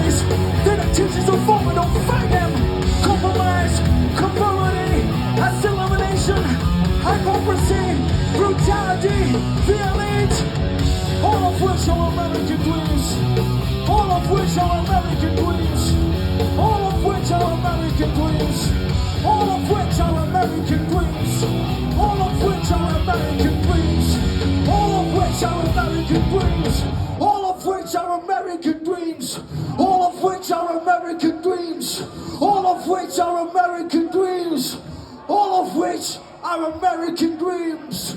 lies. They're the teachers of form, don't find them. Compromise, conformity, assimilation, hypocrisy, brutality, violence. All of which are American dreams. All of which are American dreams. All of which are American dreams. All of which are American dreams. All of which are American dreams. All of which are American dreams. All of which are American dreams. All of which are American dreams. All of which are American dreams. All of which are American dreams.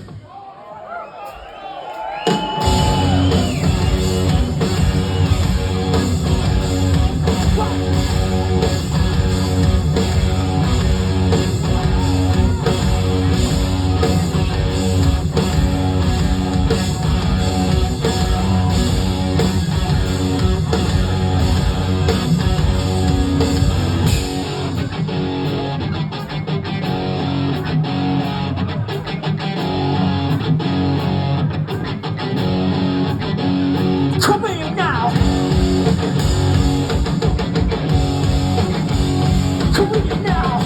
Come here now. Come here now.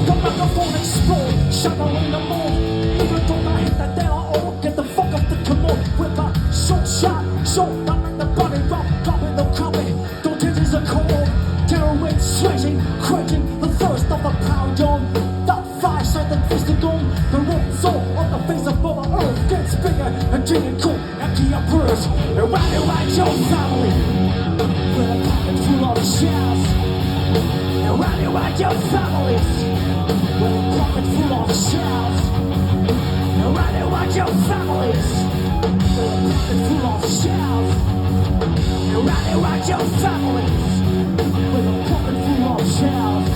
The microphone explode, shadow in the moon. Even though I hit that down, oh, get the fuck off the commode. With my short shot, so I'm in the body rock, dropping the copy. Don't think it's a cold. Terrorists switching, quenching the thirst of a pound on. That fire set the fist to go. The road soul on the face of Mother Earth gets bigger and digging cool. Empty your purse and ride around your family with a pocket full of shells. And ride around your families with a pocket full of shells. And ride around your families with a pocket full of shells. And ride around your families with a pocket full of shells.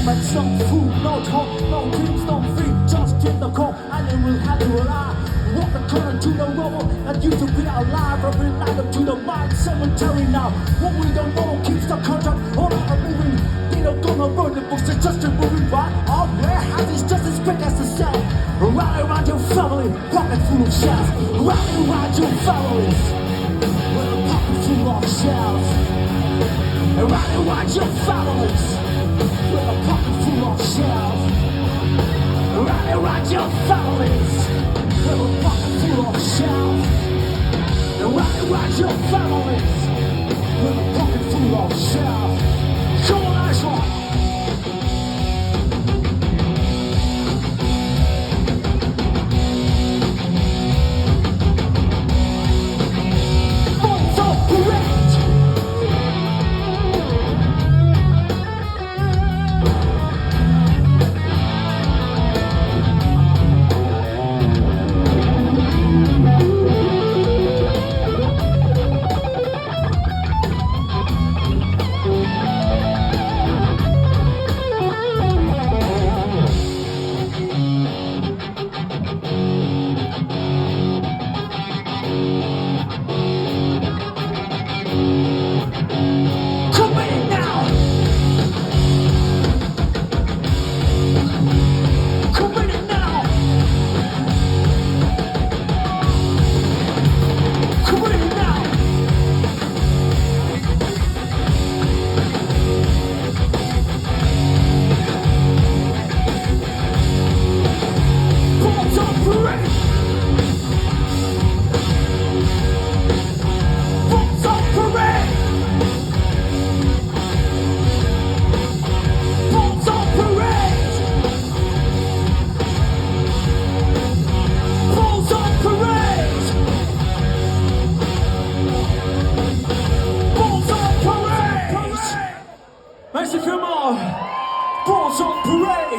But some food, no talk, no dreams, no free. Just get the call, and then we'll have to rely. Walk the current to the rubble, and used to be alive. Every night up to the mind cemetery now. What we don't know keeps the contract on our moving. They don't gonna burn the books, they're just a moving right. Our warehouse is just as big as the cell. Rally around your family, pocket full of shells. Rally around your families, with a pocket full of shells. Rally around your families. With a pocket full of shells. Rally around your family